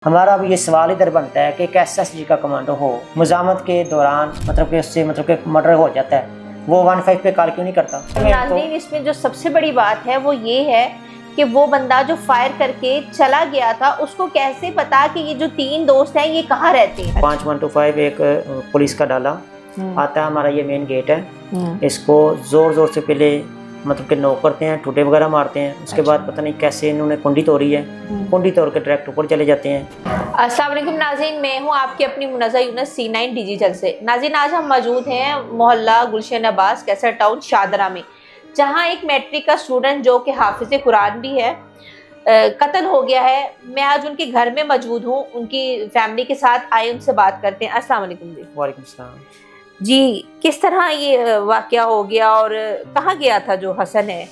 हमारा अब ये सवाल इधर बनता है कि एक एसएसजी का कमांडो हो, मुजामत के दौरान मतलब कि उससे मतलब कि मर्डर हो जाता है, वो 15 पे कॉल क्यों नहीं करता? नाज़रीन, इसमें जो सबसे बड़ी बात है वो ये है कि वो बंदा जो फायर करके चला गया था उसको कैसे पता कि ये जो तीन दोस्त हैं ये कहाँ रहते हैं। 5125 एक पुलिस का डाला आता है, हमारा ये मेन गेट है, इसको जोर जोर से पहले मतलब कि नॉक करते हैं, टूटे वगैरह मारते हैं। उसके बाद पता नहीं कैसे इन्होंने कुंडी तोड़ी है, कुंडी तोड़ के डायरेक्ट ऊपर चले जाते हैं। अस्सलाम वालेकुम नाज़रीन, मैं हूँ आपकी अपनी मुनज़्ज़ा यूनुस C9 डिजिटल से। नाज़रीन, आज हम मौजूद हैं मोहल्ला गुलशन अब्बास कैसर टाउन शादरा में, जहाँ एक मैट्रिक का स्टूडेंट जो कि हाफिज़ कुरान भी है कत्ल हो गया है। मैं आज उनके घर में मौजूद हूँ, उनकी फैमिली के साथ आए, उनसे बात करते हैं। अस्सलाम वालेकुम जी। वालेकुम सलाम जी, किस तरह ये वाक़या हो गया और कहाँ गया था जो हसन है?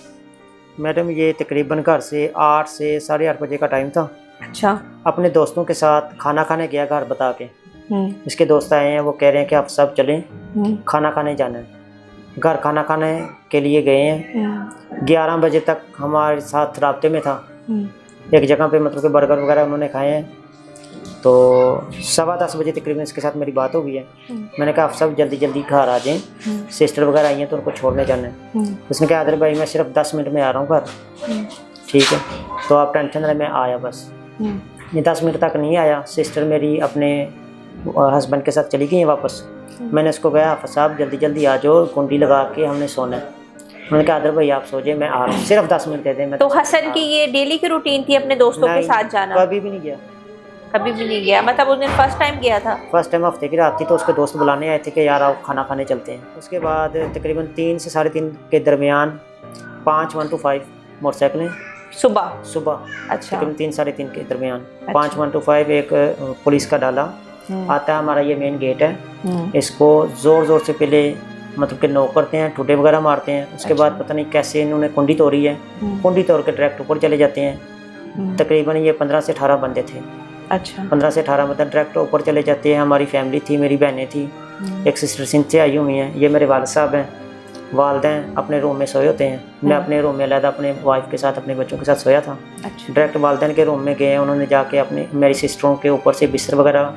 मैडम, ये तकरीबन घर से 8 से 8:30 बजे का टाइम था। अच्छा। अपने दोस्तों के साथ खाना खाने गया घर बता के। इसके दोस्त आए हैं, वो कह रहे हैं कि आप सब चलें, खाना खाने जाना है। घर खाना खाने के लिए गए हैं। 11 बजे तक हमारे साथ राब्ते में था। एक जगह पे मतलब कि बर्गर वगैरह उन्होंने खाए हैं। तो 10:15 बजे तकरीबन इसके साथ मेरी बात हो गई है। मैंने कहा आप सब जल्दी जल्दी घर आ जाएं, सिस्टर वगैरह आई हैं तो उनको छोड़ने जाना है। उसने कहा आदर भाई मैं सिर्फ 10 मिनट में आ रहा हूँ घर। ठीक है, तो आप टेंशन रहे, मैं आया बस। ये 10 मिनट तक नहीं आया। सिस्टर मेरी अपने हस्बैंड के साथ चली गई वापस। मैंने उसको कहा आप साहब जल्दी जल्दी आ जाओ, कुंडी लगा के हमने सोना है। मैंने कहा आदर भाई आप सो जाए, मैं आ रहा हूँ, सिर्फ 10 मिनट दे दें। तो हसन की ये डेली की रूटीन थी अपने दोस्तों के साथ जाना? कभी भी नहीं गया। कभी भी नहीं गया? मतलब उस दिन फर्स्ट टाइम गया था? फर्स्ट टाइम हफ्ते की रात थी, तो उसके दोस्त बुलाने आए थे कि यार आओ खाना खाने चलते हैं। उसके बाद तकरीबन 3 से 3:30 के दरमियान 5125 मोटरसाइकिलें सुबह अच्छा। तकरीबन 3 साढ़े 3 के दरमियान 5125 एक पुलिस का डाला आता है, हमारा ये मेन गेट है, इसको ज़ोर ज़ोर से पहले मतलब कि नॉक करते हैं, टूटे वगैरह मारते हैं। उसके बाद पता नहीं कैसे इन्होंने कुंडी तोड़ी है, कुंडी तोड़ के डायरेक्ट ऊपर चले जाते हैं। तकरीबन ये 15 से 18 बंदे थे। अच्छा। 15 से 18 मतलब डायरेक्ट ऊपर चले जाते हैं। हमारी फैमिली थी, मेरी बहनें थी, एक सिस्टर सिंध से आई हुई हैं, ये मेरे वालिद साहब हैं। वालिदैन अपने रूम में सोए होते हैं, मैं अपने रूम में अलग अपने वाइफ के साथ अपने बच्चों के साथ सोया था। अच्छा। डायरेक्ट वालिदैन के रूम में गए हैं, उन्होंने जाके अपने मेरी सिस्टरों के ऊपर से बिस्तर वगैरह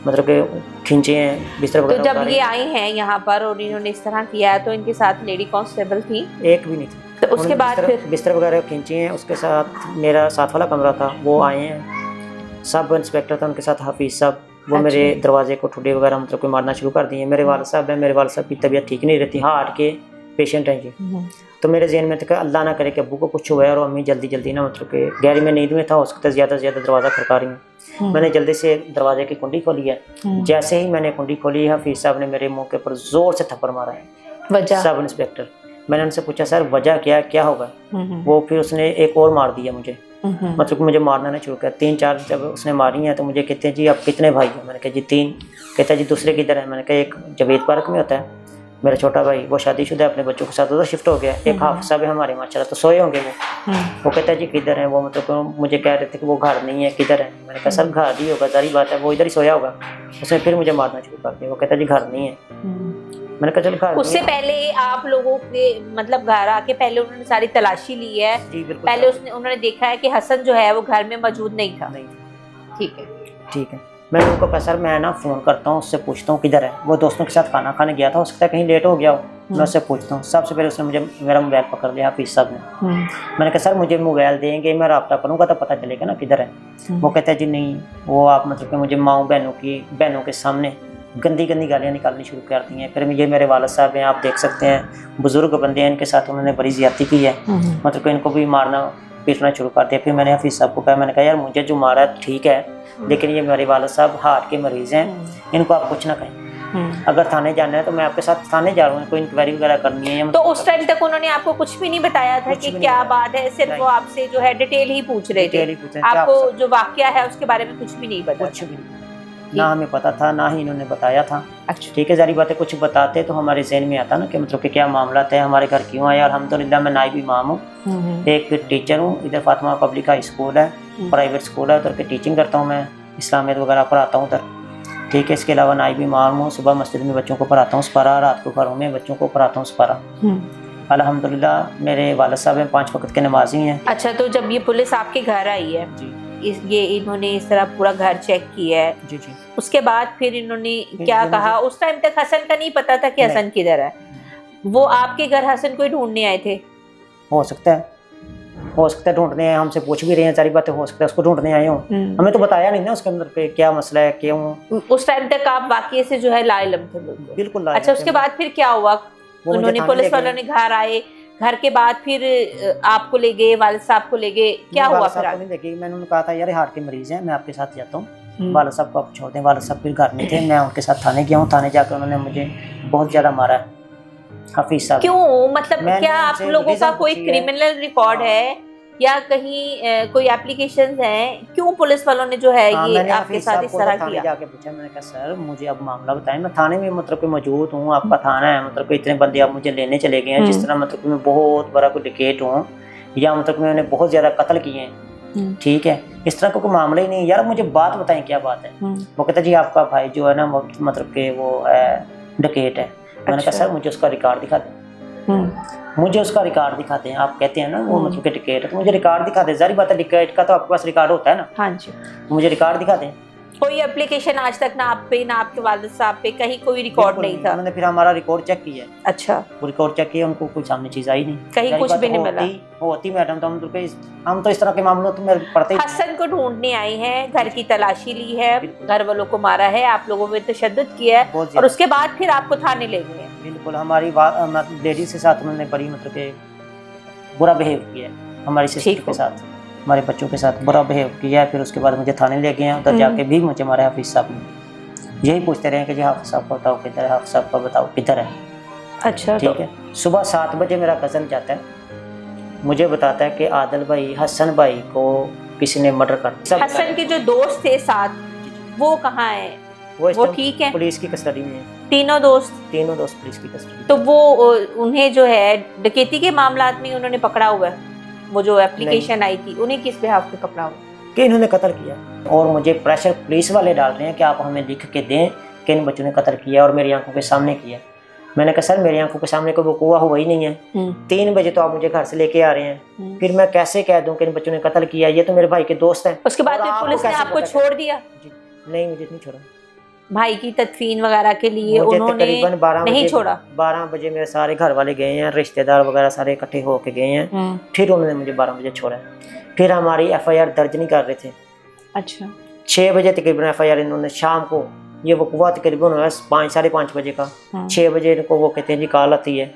मतलब कि खींचे हैं, बिस्तर तो वगैरह। जब ये आई हैं यहाँ पर और इन्होंने इस तरह किया है तो इनके साथ लेडी कांस्टेबल थी? एक भी नहीं थी। तो उसके बाद फिर बिस्तर वगैरह खींचे हैं। उसके साथ मेरा साथ वाला कमरा था, वो आए हैं। सब इंस्पेक्टर था उनके साथ, हाफिज साहब, वो मेरे दरवाजे को ठुड्डे वगैरह मतलब कोई मारना शुरू कर दिए। मेरे वालिद साहब हैं, मेरे वालिद साहब की तबीयत ठीक नहीं रहती, हार्ट के पेशेंट हैं जी। तो मेरे जहन में था कि अल्लाह ना करे कि अब्बू को कुछ हुआ है और अम्मी जल्दी जल्दी ना मतलब कि गहरी में नींद में था, उसके ज़्यादा से ज़्यादा दरवाज़ा खड़का रही है। मैंने जल्दी से दरवाजे की कुंडी खोली है। जैसे ही मैंने कुंडी खोली, हाफिज साहब ने मेरे मुँह के ऊपर ज़ोर से थप्पड़ मारा है। वजह? Sub inspector. मैंने उनसे पूछा सर वजह क्या होगा? वो फिर उसने एक और मार दिया मुझे, मतलब मुझे मारना नहीं शुरू किया। 3-4 जब उसने मारी हैं तो मुझे कहते हैं जी आप कितने भाई हैं? मैंने कहा जी 3। कहता है जी दूसरे किधर है? मैंने कहा एक जवेद पार्क में होता है मेरा छोटा भाई, वो शादीशुदा है, अपने बच्चों के साथ उधर शिफ्ट हो गया। एक हाफिज साहब है हमारे, माशाल्लाह, तो सोए होंगे वो कहता है जी किधर है? वो मतलब मुझे कह रहे थे कि वो घर नहीं है, किधर है? मैंने कहा सर घर ही होगा, जारी बात है, वो इधर ही सोया होगा। उसने फिर मुझे मारना शुरू कर दिया। वो कहता है जी घर नहीं है। मैंने कहा चलो घर। उससे पहले आप लोगों के मतलब घर आके पहले उन्होंने सारी तलाशी ली है? जी बिल्कुल। पहले उन्होंने देखा है कि हसन जो है वो घर में मौजूद नहीं था? ठीक है, ठीक है। मैंने उनको कहा सर मैं ना फ़ोन करता हूँ, उससे पूछता हूँ किधर है। वो दोस्तों के साथ खाना खाने गया था, हो सकता है कहीं लेट हो गया हो, मैं उससे पूछता हूँ। सबसे पहले उसने मुझे मेरा मोबाइल पकड़ लिया, हाफिज साहब ने। मैंने कहा सर मुझे मोबाइल देंगे, मैं रब्ता करूँगा तो पता चलेगा ना किधर है। वो कहता है जी नहीं, वो आप मतलब कि मुझे माँ बहनों के सामने गंदी गंदी गालियाँ निकालनी शुरू कर दी हैं। फिर ये मेरे वालिद साहब हैं, आप देख सकते हैं, बुजुर्ग बंदे हैं, इनके साथ उन्होंने बड़ी ज़्यादती की है, मतलब कि इनको भी मारना पीटना शुरू कर दिया। फिर मैंने हाफिज साहब को कहा, मैंने कहा यार मुझे जो मारा है ठीक है, लेकिन ये मेरे वालिद साहब हार्ट के मरीज़ हैं, इनको आप कुछ ना कहें। अगर थाने जाना है तो मैं आपके साथ थाने जा रहा हूँ, कोई इंक्वायरी वगैरह करनी है। तो उस टाइम तक उन्होंने आपको कुछ भी नहीं बताया था कि क्या बात है? सिर्फ वो आपसे जो है डिटेल ही पूछ रहे थे, आपको जो वाकया है उसके बारे में कुछ भी नहीं पता? कुछ भी ना हमें पता था, ना ही इन्होंने बताया था। अच्छा। ठीक है, जारी बात है, कुछ बताते तो हमारे जहन में आता ना कि मतलब कि क्या मामला है, हमारे घर क्यों आया। और अल्हम्दुलिल्लाह मैं नाइब इमाम हूँ, एक टीचर हूँ। इधर फातिमा पब्लिक हाई स्कूल है, प्राइवेट स्कूल है, उधर के टीचिंग करता हूँ मैं, इस्लामियत वगैरह पढ़ाता हूँ उधर। ठीक है, इसके अलावा नाइब इमाम हूँ, सुबह मस्जिद में बच्चों को पढ़ाता हूँ सुपारा, रात को घरों में बच्चों को पढ़ाता हूँ सुपारा। अल्हम्दुलिल्लाह मेरे वालिद साहब हैं 5 वक्त के नमाजी हैं। अच्छा, तो जब ये पुलिस आपके घर आई है जी ये इन्होंने इस तरह पूरा घर चेक किया है, जी जी। उसके बाद फिर इन्होंने क्या जी, कहा? उस टाइम तक हसन का नहीं पता था कि नहीं। हसन किधर है। वो आपके घर हसन को ही ढूंढने आए थे? हो सकता है ढूंढने आए, हमसे पूछ भी रहे हैं सारी बातें, हो सकता है उसको ढूंढने आए हों। हमें तो बताया नहीं ना उसके अंदर पे क्या मसला है, क्यों। उस टाइम तक आप वाकई से जो है लाइलम थे? बिल्कुल लाइलम अच्छा, थे। उसके बाद फिर क्या हुआ? वो मुझे उन्होंने थाने पुलिस ले गए। वालों ने घर आए, घर के बाद फिर आपको ले गए, वालिद साहब को ले गए, क्या हुआ फिर आगे? देखिए मैंने उन्हें कहा था यार हार्ट के मरीज हैं, मैं आपके साथ जाता हूँ, वालिद साहब को आप छोड़ दें। वालिद साहब फिर घर में थे, मैं उनके साथ थाने गया हूँ। थाने जाकर उन्होंने मुझे बहुत ज़्यादा मारा है हफीज साहब। क्यों? मतलब मैंने क्या आप उनसे लोगों का रीजन कोई पूछी है। क्रिमिनल रिकॉर्ड हाँ। है या कहीं कोई एप्लीकेशंस हैं? क्यों पुलिस वालों ने जो है हाँ, ये मैंने आपके हफीज साथ साहब इस को तरह थाने किया? जाके पूछा, मैंने कहा सर मुझे अब मामला बताएं, मैं थाने में मतलब कि मौजूद हूँ, आपका थाना है, मतलब कि इतने बंदे आप मुझे लेने चले गए हैं, जिस तरह मतलब कि मैं बहुत बड़ा कोई डिकेट हूँ या मतलब मैंने बहुत ज़्यादा कत्ल किए हैं, ठीक है, इस तरह का कोई मामला ही नहीं यार, मुझे बात बताएं क्या बात है। वो कहता जी आपका भाई जो है ना मतलब कि वो डिकेट है। मैंने कहा सर मुझे उसका रिकॉर्ड दिखा दें, मुझे उसका रिकॉर्ड दिखाते हैं। आप कहते हैं ना वो मतलब कि टिकट है, तो मुझे रिकॉर्ड दिखा दे। जारी बात है टिकट का तो आपके पास रिकॉर्ड होता है ना। हाँ जी। मुझे रिकॉर्ड दिखा दें। कोई एप्लीकेशन आज तक ना आप पे ना आपके वालिद साहब पे कहीं कोई रिकॉर्ड नहीं था? उन्होंने फिर हमारा रिकॉर्ड चेक किया। अच्छा, वो रिकॉर्ड चेक किया, उनको कोई सामने चीज आई नहीं, कहीं कुछ भी नहीं मिला? होती मैडम तो हम तो इस तरह के मामलों तो मेरे पढ़ते ही। हसन को ढूंढने आए हैं, घर की तलाशी ली है, घर वालों को मारा है, आप लोगों में तशद्दुद किया है और उसके बाद फिर आपको थाने ले गए? बिल्कुल, हमारी लेडीज के साथ उन्होंने बड़ी मतलब के बुरा बिहेव किया है, हमारी सिस्टर के साथ, हमारे बच्चों के साथ बुरा बिहेव किया है। फिर उसके बाद मुझे थाने ले गए, उधर जाके भी मुझे हमारे हाफिज साहब ने यही पूछते रहे कि जी हाफिज साहब को बताओ किधर है, हाफिज साहब को बताओ किधर है। अच्छा, ठीक है। सुबह 7 बजे मेरा कज़न जाता है, मुझे बताता है कि आदिल भाई हसन भाई को किसी ने मर्डर कर दिया। हसन के जो दोस्त थे साथ वो कहाँ है? वो ठीक है? पुलिस की कस्टडी में है। तीनों दोस्त पुलिस की कस्टडी। तो वो उन्हें जो है डकैती के मामलात में उन्होंने पकड़ा हुआ है? वो जो एप्लीकेशन आई थी उन्हें किस बिहाफ पे पकड़ा हुआ? कि इन्होंने कत्ल किया और मुझे प्रेशर पुलिस वाले डाल रहे हैं कि आप हमें लिख के दें कि इन बच्चों ने कत्ल किया और मेरी आंखों के सामने किया। मैंने कहा सर मेरी आंखों के सामने कोई वकूआ हुआ ही नहीं है। 3 बजे तो आप मुझे घर से लेके आ रहे हैं, फिर मैं कैसे कह दूं कि इन बच्चों ने कत्ल किया, ये तो मेरे भाई के दोस्त हैं। उसके बाद पुलिस ने आपको छोड़ दिया? नहीं, मुझे नहीं छोड़ा। भाई की तदफीन वगैरह के लिए उन्होंने नहीं छोड़ा? 12 बजे मेरे सारे घर वाले गए हैं, रिश्तेदार वगैरह सारे इकट्ठे होके गए हैं, फिर उन्होंने मुझे 12 बजे छोड़ा। फिर हमारी FIR दर्ज नहीं कर रहे थे। अच्छा। 6 बजे तकरीबन FIR इन्होंने शाम को, ये वकूआ तकरीबन हुआ 5 साढ़े 5 बजे का, 6 बजे इनको वो कहते हैं जी कॉल आती है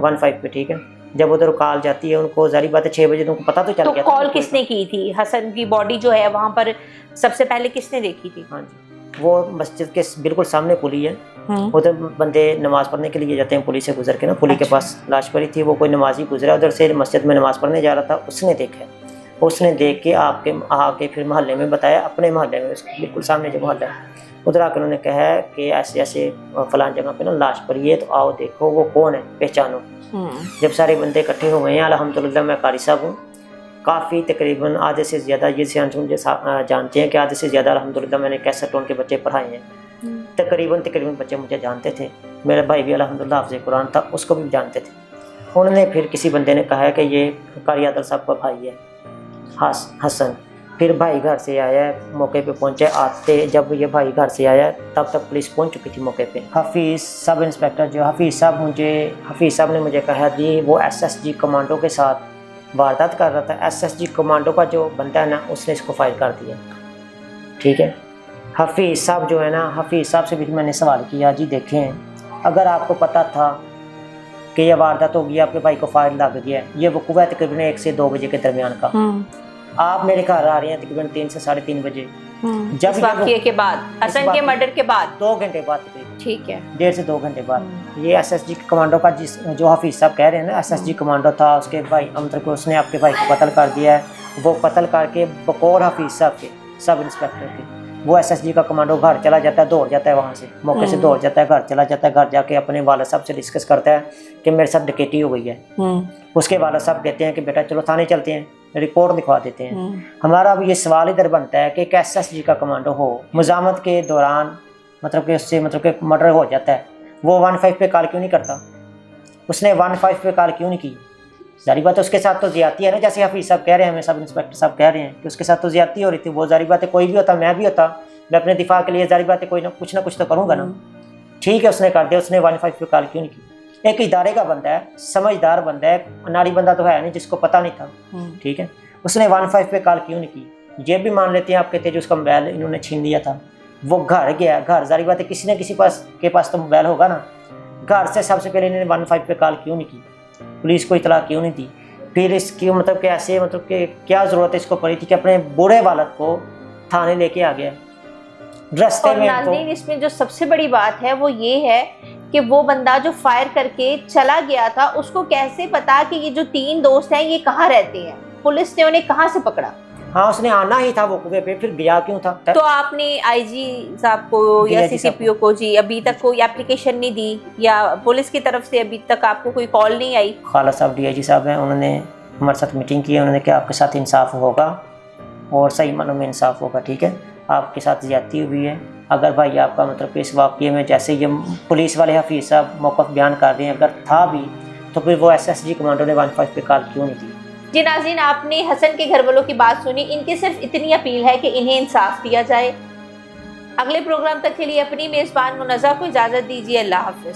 15 पे, ठीक है। जब उधर कॉल जाती है उनको, जारी बात है 6 बजे उनको पता तो चल गया। कॉल किसने की थी? हसन की बॉडी जो है वहाँ पर सबसे पहले किसने देखी थी? हाँ जी, वो मस्जिद के बिल्कुल सामने पुली है, उधर बंदे नमाज पढ़ने के लिए जाते हैं, पुली से गुजर के ना, पुली के पास लाश पड़ी थी, वो कोई नमाजी गुजरा उधर से मस्जिद में नमाज पढ़ने जा रहा था, उसने देखा, उसने देख के आके फिर मोहल्ले में बताया, अपने मोहल्ले में बिल्कुल सामने जो मोहल्ला है उधर आकर उन्होंने कहा कि ऐसे ऐसे फलान जगह पे ना लाश पड़ी है, तो आओ देखो वो कौन है, पहचानो। जब सारे बंदे इकट्ठे हो गए हैं, अल्हम्दुलिल्लाह मैं कारी साहब हूँ, काफ़ी तकरीबन आधे से ज़्यादा, ये मुझे जानते हैं कि आधे से ज़्यादा अल्हम्दुलिल्लाह मैंने कैसे टोन के बच्चे पढ़ाए हैं। तकरीबन बच्चे मुझे जानते थे। मेरा भाई भी अल्हम्दुलिल्लाह हाफ़िज़ कुरान था, उसको भी जानते थे। उन्होंने फिर किसी बंदे ने कहा कि ये कारी आदिल साहब का भाई है हसन। फिर भाई घर से आया, मौके पे पहुंचे। आते जब ये भाई घर से आया तब तक पुलिस पहुंच चुकी थी मौके पे। हफीज़ सब इंस्पेक्टर जो हफीज़ साहब ने मुझे कहा जी वो SSG कमांडो के साथ वारदात कर रहा था। SSG कमांडो का जो बंदा है ना, उसने इसको फायर कर दिया, ठीक है। हफीज़ साहब जो है ना, हफीज़ साहब से भी मैंने सवाल किया, जी देखें अगर आपको पता था कि यह वारदात होगी, आपके भाई को फायर लग गया, ये वकूआ है तकरीबन 1 से 2 बजे के दरमियान का, आप मेरे घर आ रहे हैं तकरीबन 3 से साढ़े 3 बजे, जब वाक़ये के बाद, हसन के मर्डर के बाद 2 घंटे बाद तकरीबन, ठीक है, 1.5 से 2 घंटे बाद, ये SSG कमांडो का जो हफीज़ साहब कह रहे हैं ना, SSG कमांडो था, उसके भाई मतलब उसने आपके भाई को कत्ल कर दिया है। वो कत्ल करके बकौल हफीज़ साहब के, सब इंस्पेक्टर के, वो SSG का कमांडो घर चला जाता है, दौड़ जाता है, वहाँ से मौके से दौड़ जाता है, घर चला जाता है। घर जाके अपने वालिद साहब से डिस्कस करता है कि मेरे साथ डकैती हो गई है। उसके वालिद साहब कहते हैं कि बेटा चलो थाने चलते हैं, रिपोर्ट लिखवा देते हैं। हमारा अब ये सवाल इधर बनता है कि एक SSG का कमांडो हो, मुजामत के दौरान मतलब कि उससे मतलब कि मर्डर हो जाता है, वो 15 पे कॉल क्यों नहीं करता? उसने 15 पे कॉल क्यों नहीं की? जारी बात है उसके साथ तो ज्यादती है ना, जैसे हाफिज साहब कह रहे हैं, हमें सब इंस्पेक्टर साहब कह रहे हैं कि उसके साथ तो ज्यादती हो रही थी। वो जारी बात है कोई भी होता, मैं भी होता, मैं अपने दिफा के लिए जारी बात है कोई ना कुछ तो करूँगा ना। ठीक है उसने कर दिया, उसने 115 पे कॉल क्यों नहीं की? एक इदारे का बंदा है, समझदार बंदा है, अनाड़ी बंदा तो है नहीं जिसको पता नहीं था। ठीक है, उसने 115 पे कॉल क्यों नहीं की? ये भी मान लेते हैं आप कहते हैं जो उसका मोबाइल इन्होंने छीन लिया था, वो घर गया, घर जारी बात है किसी न किसी के पास तो मोबाइल होगा ना। घर से सबसे पहले इन्होंने 115 पे कॉल क्यों नहीं की? पुलिस को इतला क्यों नहीं दी? फिर इसकी मतलब कि ऐसे मतलब कि क्या ज़रूरत है इसको पड़ी थी कि अपने बूढ़े वालद को थाने लेके आ गया रास्ते में। नाज़रीन इसमें जो सबसे बड़ी बात है वो ये है कि वो बंदा जो फायर करके चला गया था उसको कैसे पता कि ये जो 3 दोस्त हैं ये कहाँ रहते हैं? पुलिस ने उन्हें कहाँ से पकड़ा? हाँ उसने आना ही था वो कुएं पे, फिर गया क्यों था? तो आपने आईजी साहब को या सीसीपीओ को जी अभी तक कोई एप्लीकेशन नहीं दी, या पुलिस की तरफ से अभी तक आपको कोई कॉल नहीं आई? खाला साहब डीआईजी साहब हैं, उन्होंने हमारे साथ मीटिंग की है, उन्होंने कहा आपके साथ इंसाफ होगा और सही मानों में इंसाफ होगा। ठीक है, आपके साथ ज्यादती हुई है, अगर भाई आपका मतलब कि इस वाक़ये में जैसे ये पुलिस वाले हाफिज साहब मौक़िफ़ बयान कर रहे हैं, अगर था भी तो फिर वो एसएसजी कमांडो ने 115 पे कॉल क्यों नहीं की? जी नाज़रीन आपने हसन के घर वालों की बात सुनी, इनकी सिर्फ इतनी अपील है कि इन्हें इंसाफ दिया जाए। अगले प्रोग्राम तक के लिए अपनी मेज़बान मुनज़्ज़ा को इजाज़त दीजिए। अल्लाह हाफ़िज़।